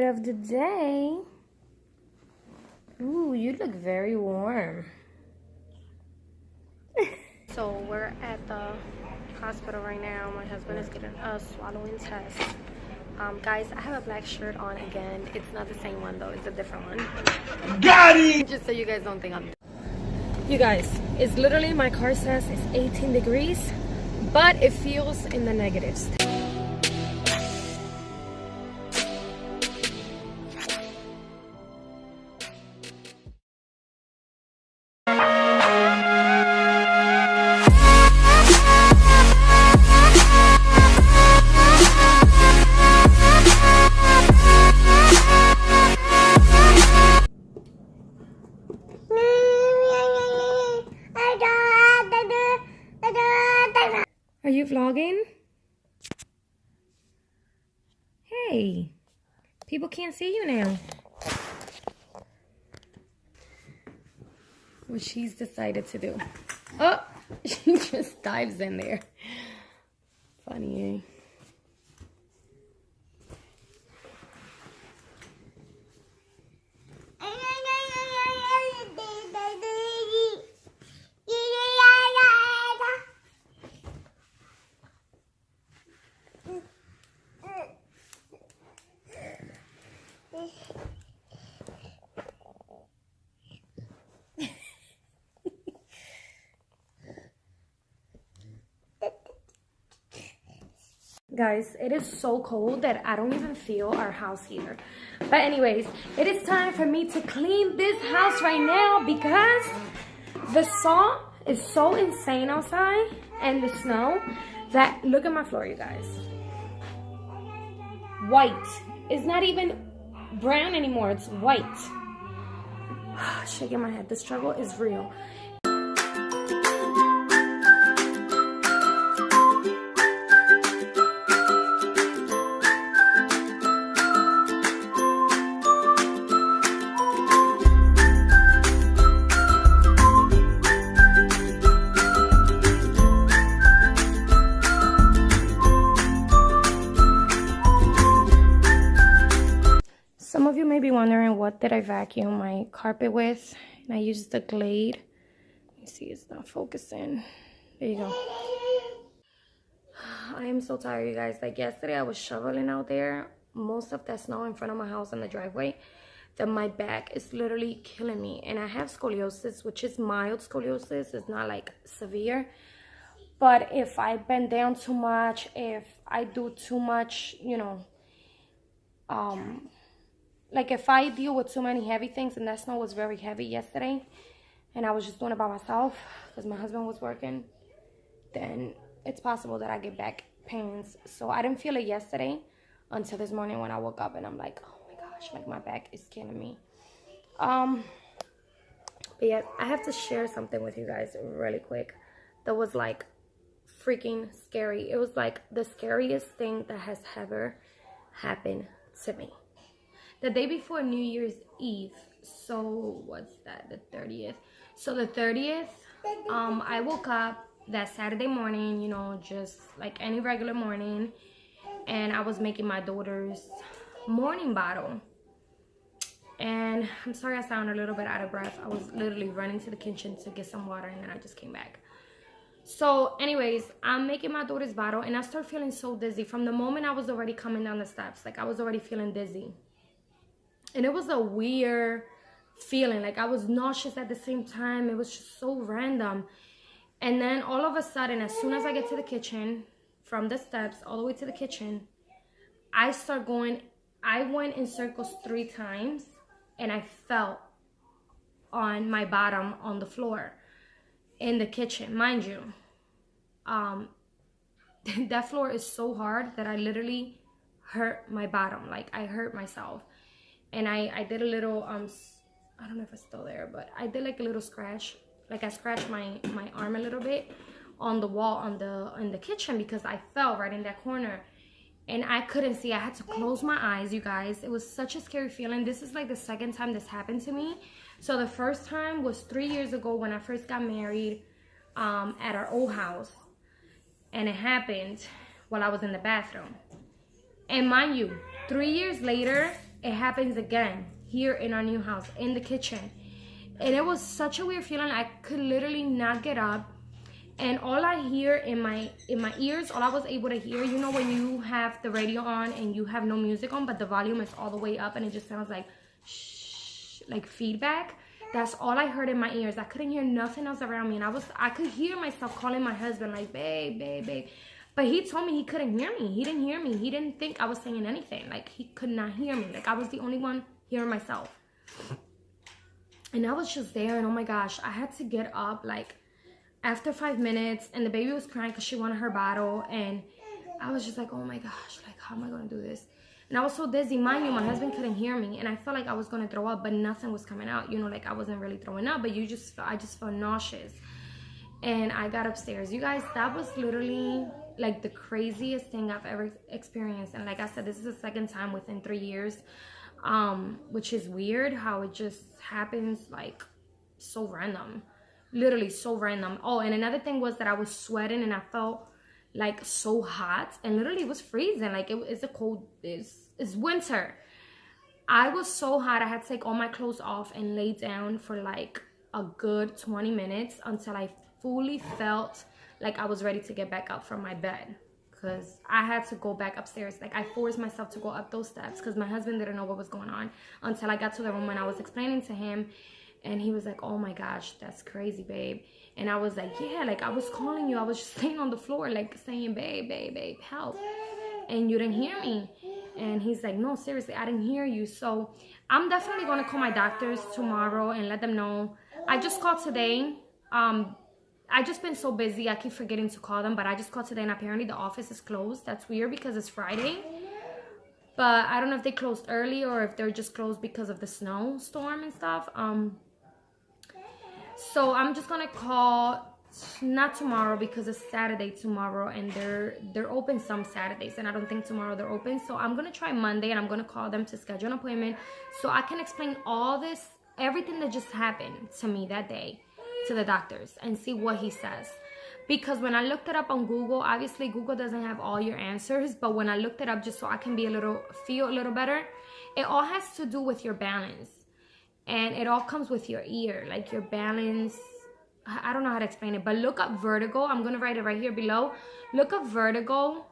of the day. Ooh, you look very warm. So we're at the hospital right now. My husband is getting a swallowing test. Guys, I have a black shirt on again. It's not the same one though, it's a different one. Got it! Just so you guys don't think I'm... You guys, it's literally, my car says it's 18 degrees, but it feels in the negatives. Are you vlogging? Hey, people can't see you now. What she's decided to do. Oh, she just dives in there. Funny, eh? Guys, it is so cold that I don't even feel our house here. But anyways, it is time for me to clean this house right now because the sun is so insane outside and the snow that, look at my floor, you guys. White. It's not even brown anymore, it's white. Shaking my head, the struggle is real. Some of you may be wondering what did I vacuum my carpet with, and I used the Glade. Let me see, it's not focusing. There you go. I am so tired, you guys. Like yesterday I was shoveling out there most of that snow in front of my house on the driveway that my back is literally killing me. And I have scoliosis, which is mild scoliosis. It's not like severe. But if I bend down too much, if I do too much, you know, like if I deal with too many heavy things, and that snow was very heavy yesterday, and I was just doing it by myself because my husband was working, then it's possible that I get back pains. So I didn't feel it yesterday until this morning when I woke up and I'm like, oh my gosh, like my back is killing me. But yeah, I have to share something with you guys really quick that was like freaking scary. It was like the scariest thing that has ever happened to me. The day before New Year's Eve, so what's that, the 30th? So the 30th, I woke up that Saturday morning, you know, just like any regular morning, and I was making my daughter's morning bottle. And I'm sorry I sound a little bit out of breath. I was literally running to the kitchen to get some water, and then I just came back. So anyways, I'm making my daughter's bottle, and I start feeling so dizzy. From the moment I was already coming down the steps, like I was already feeling dizzy. And it was a weird feeling, like I was nauseous at the same time. It was just so random. And then all of a sudden, as soon as I get to the kitchen, from the steps all the way to the kitchen, I went in circles 3 times, and I fell on my bottom on the floor in the kitchen. Mind you, that floor is so hard that I literally hurt my bottom. Like I hurt myself. And I did a little, I don't know if it's still there, but I did like a little scratch. Like I scratched my arm a little bit on the wall in the kitchen because I fell right in that corner. And I couldn't see. I had to close my eyes, you guys. It was such a scary feeling. This is like the second time this happened to me. So the first time was 3 years ago when I first got married at our old house. And it happened while I was in the bathroom. And mind you, 3 years later, it happens again here in our new house, in the kitchen. And it was such a weird feeling. I could literally not get up. And all I hear in my ears, all I was able to hear, you know, when you have the radio on and you have no music on, but the volume is all the way up and it just sounds like shh, like feedback. That's all I heard in my ears. I couldn't hear nothing else around me. And I could hear myself calling my husband like, babe, babe, babe. But he told me he couldn't hear me. He didn't hear me. He didn't think I was saying anything. Like, he could not hear me. Like, I was the only one hearing myself. And I was just there, and oh my gosh, I had to get up like after 5 minutes, and the baby was crying because she wanted her bottle. And I was just like, oh my gosh, like, how am I going to do this? And I was so dizzy. Mind you, my husband couldn't hear me, and I felt like I was going to throw up, but nothing was coming out. You know, like, I wasn't really throwing up, but I just felt nauseous. And I got upstairs. You guys, that was literally like the craziest thing I've ever experienced. And like I said, this is the second time within 3 years, which is weird how it just happens like so random, literally so random. Oh, and another thing was that I was sweating and I felt like so hot, and literally it was freezing. Like, it's winter. I was so hot. I had to take all my clothes off and lay down for like a good 20 minutes until I fully felt like I was ready to get back up from my bed, because I had to go back upstairs. Like, I forced myself to go up those steps because my husband didn't know what was going on until I got to the room, and I was explaining to him, and he was like, oh my gosh, that's crazy, babe. And I was like, yeah, like, I was calling you. I was just laying on the floor, like, saying, babe, babe, babe, help. And you didn't hear me. And he's like, no, seriously, I didn't hear you. So I'm definitely going to call my doctors tomorrow and let them know. I just called today. I just been so busy, I keep forgetting to call them, but I just called today, and apparently the office is closed. That's weird because it's Friday, but I don't know if they closed early or if they're just closed because of the snowstorm and stuff. So I'm just gonna call, not tomorrow because it's Saturday tomorrow, and they're open some Saturdays, and I don't think tomorrow they're open. So I'm gonna try Monday, and I'm gonna call them to schedule an appointment so I can explain all this, everything that just happened to me that day, to the doctors, and see what he says. Because when I looked it up on Google, obviously Google doesn't have all your answers, but when I looked it up just so I can feel a little better, it all has to do with your balance, and it all comes with your ear, like your balance. I don't know how to explain it, but look up vertigo. I'm gonna write it right here below. Look up vertigo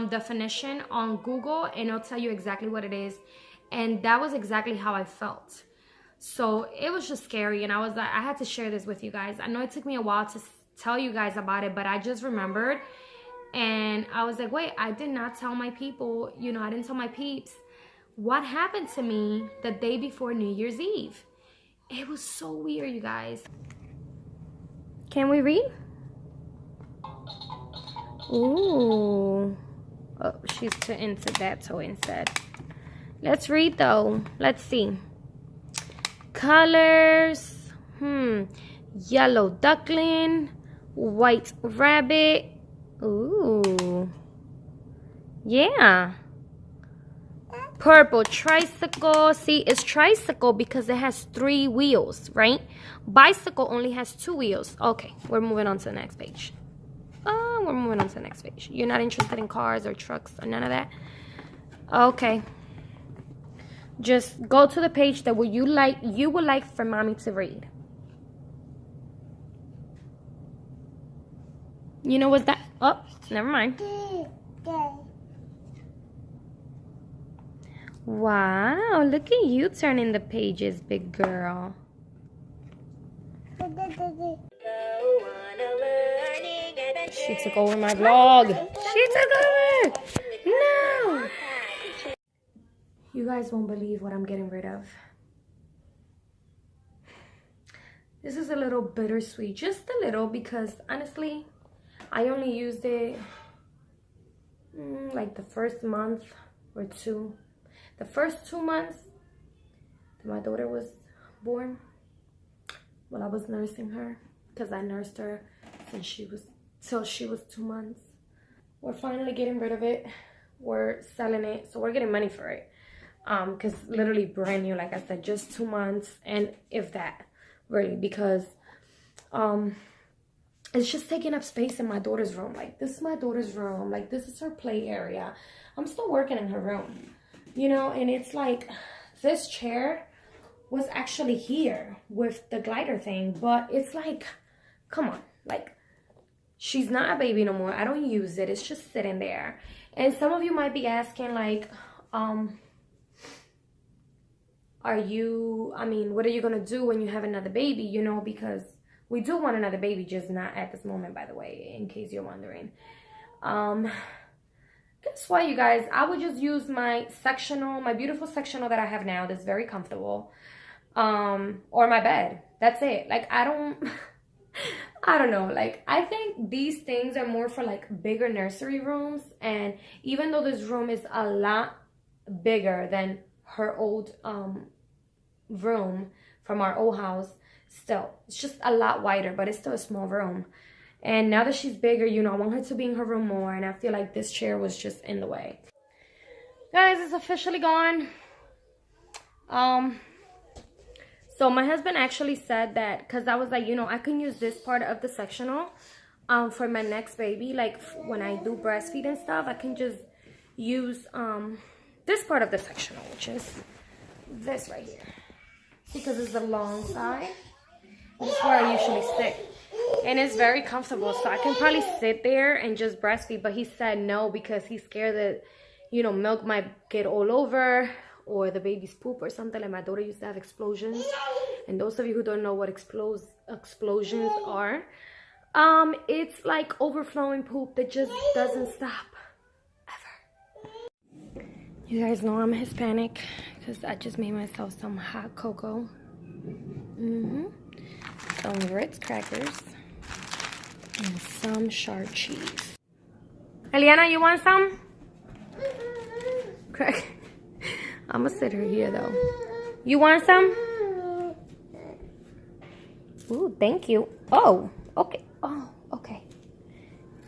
definition on Google, and it'll tell you exactly what it is. And that was exactly how I felt. So it was just scary, and I was like, I had to share this with you guys. I know it took me a while to tell you guys about it, but I just remembered, and I was like, wait, I did not tell my people, you know, I didn't tell my peeps what happened to me the day before New Year's Eve. It was so weird, you guys. Can we read? Ooh. Oh, she's into that toe instead. Let's read though. Let's see. Colors, yellow duckling, white rabbit. Ooh, yeah. Purple tricycle. See, it's tricycle because it has 3 wheels, right? Bicycle only has 2 wheels. Okay, we're moving on to the next page. Oh, we're moving on to the next page. You're not interested in cars or trucks or none of that? Okay. Just go to the page that you would like for mommy to read. You know what's that? Oh, never mind. Wow, look at you turning the pages, big girl. She took over my vlog. She took over. No. You guys won't believe what I'm getting rid of. This is a little bittersweet, just a little, because honestly, I only used it like the first month or 2. The first 2 months that my daughter was born, while I was nursing her, because I nursed her since till she was 2 months. We're finally getting rid of it. We're selling it, so we're getting money for it. Because literally brand new, like I said, just 2 months, and if that, really, because it's just taking up space in my daughter's room. Like, this is my daughter's room, like this is her play area. I'm still working in her room, you know, and it's like this chair was actually here with the glider thing, but it's like, come on, like, she's not a baby no more. I don't use it. It's just sitting there. And some of you might be asking, like, what are you gonna do when you have another baby? You know, because we do want another baby, just not at this moment, by the way, in case you're wondering. Guess what, you guys? I would just use my sectional, my beautiful sectional that I have now that's very comfortable, or my bed. That's it. Like, I don't know. Like, I think these things are more for like bigger nursery rooms. And even though this room is a lot bigger than her old room from our old house, still, it's just a lot wider, but it's still a small room. And now that she's bigger, you know, I want her to be in her room more, and I feel like this chair was just in the way. Guys, it's officially gone. So my husband actually said that, because I was like, you know, I can use this part of the sectional for my next baby. Like, when I do breastfeed and stuff, I can just use this part of the sectional, which is this right here. See, because it's the long side. This is where I usually sit. And it's very comfortable, so I can probably sit there and just breastfeed. But he said no, because he's scared that, you know, milk might get all over, or the baby's poop or something. Like, my daughter used to have explosions. And those of you who don't know what explosions are, it's like overflowing poop that just doesn't stop ever. You guys know I'm Hispanic because I just made myself some hot cocoa. Some Ritz crackers and some sharp cheese. Eliana, you want some? Crack. I'm gonna sit her here though. You want some? Ooh, thank you. Oh, okay. Oh, okay.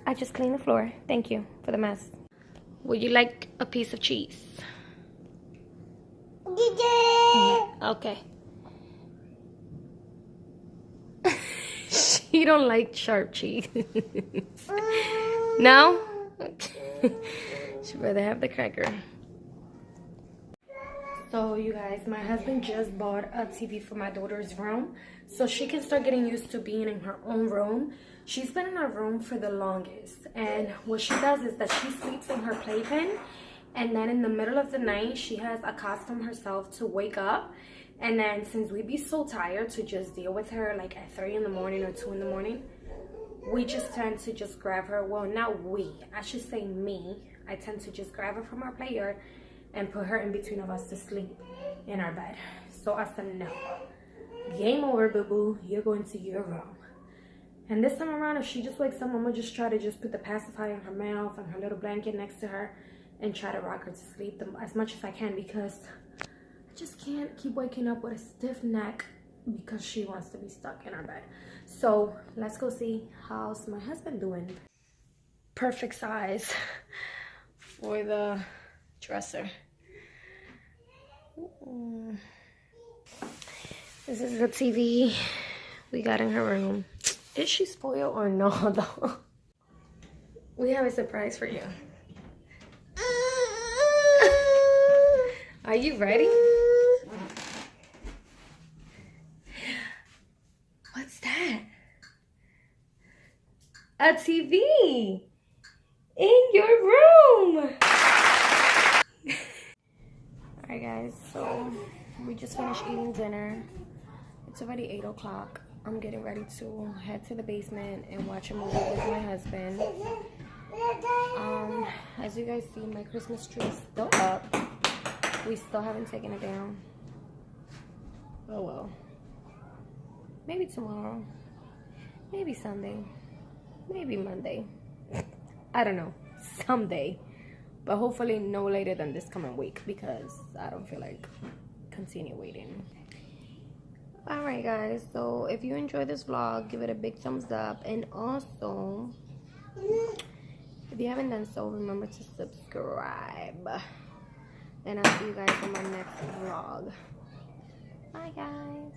I just cleaned the floor. Thank you for the mess. Would you like a piece of cheese? Okay. She don't like sharp cheese. No? Okay. She'd rather have the cracker. So you guys, my husband just bought a TV for my daughter's room, so she can start getting used to being in her own room. She's been in her room for the longest, and what she does is that she sleeps in her playpen, and then in the middle of the night she has accustomed herself to wake up. And then since we be so tired to just deal with her like at 3 in the morning or 2 in the morning, we just tend to just grab her. Well, not we, I should say me. I tend to just grab her from our player and put her in between of us to sleep in our bed. So I said, no, game over, boo-boo, you're going to your room. And this time around, if she just wakes up, I'm gonna just try to just put the pacifier in her mouth and her little blanket next to her and try to rock her to sleep as much as I can, because I just can't keep waking up with a stiff neck because she wants to be stuck in our bed. So let's go see how's my husband doing. Perfect size for the dresser. This is the TV we got in her room. Is she spoiled or no though? We have a surprise for you. Are you ready? What's that? A TV in your room. Alright guys, so we just finished eating dinner. It's already 8 o'clock. I'm getting ready to head to the basement and watch a movie with my husband. As you guys see, my Christmas tree is still up. We still haven't taken it down. Oh well. Maybe tomorrow. Maybe Sunday. Maybe Monday. I don't know. Someday. But hopefully no later than this coming week, because I don't feel like continue waiting. Alright guys, so if you enjoyed this vlog, give it a big thumbs up. And also, if you haven't done so, remember to subscribe. And I'll see you guys in my next vlog. Bye guys.